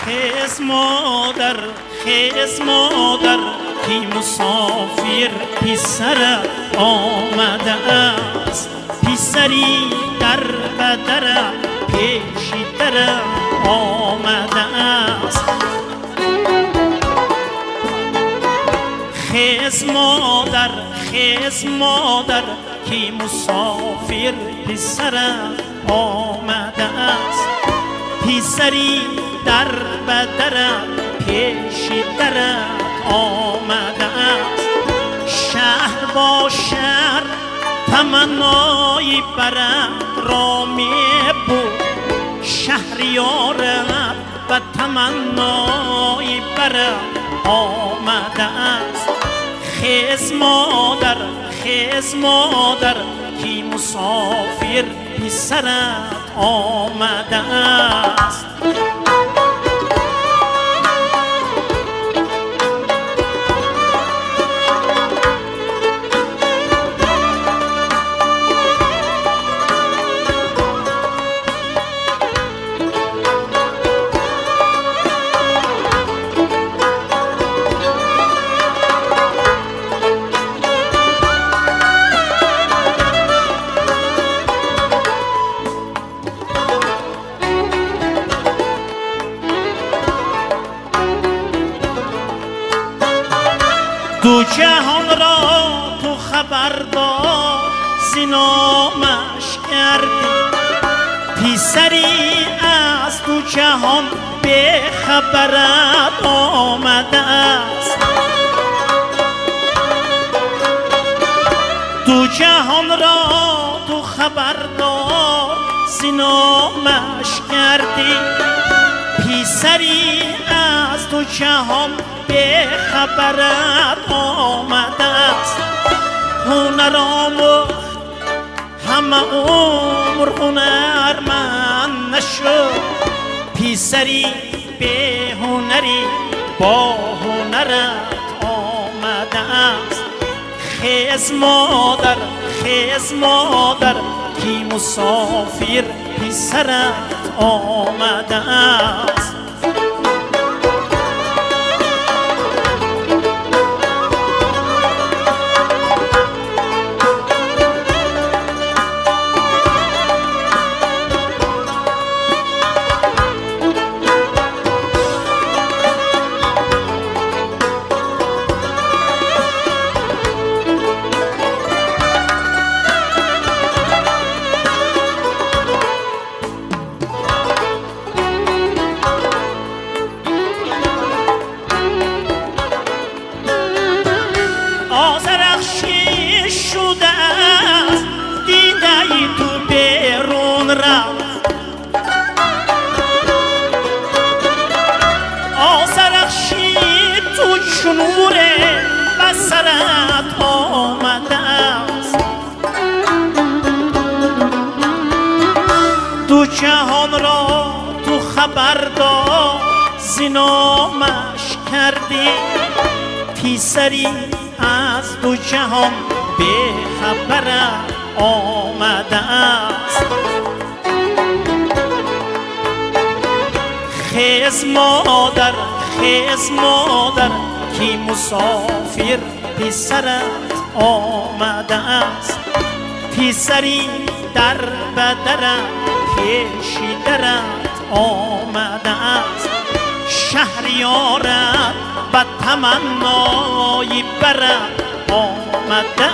خیز مادر خیز مادر کی مسافر پسر آمده است پسری در بدر پیشی در آمده است خیز مادر کی مسافر پسر آمده است پسری در بدر پیشی در آمده است شهر با شهر تمنای برد را می بود شهریارت و تمنای برد آمده است خیز مادر کی مسافر پسرت آمده است دو جهان را تو خبردار ز نامش کردی پسری از دو جهان به خبرت آمده است دو جهان را تو خبردار ز نامش کردی پسری از دو جهان به خبرت آمده است هنر آموخت همه عمر هنرمند نشد پسری به هنری با هنرت آمده است خیز مادر کی مسافر پسرت آمده است شده است دیده ای تو بیرون رفت آزرخشی تو چنور بسرت آمده است دو جهان را تو خبردار ز نامش کردی پسری از دو جهان به خبرت آمده است خیز مادر کی مسافر پسرت آمده است پسری در بدر پیشی درت آمده است شهریارت و تمنای برت آمده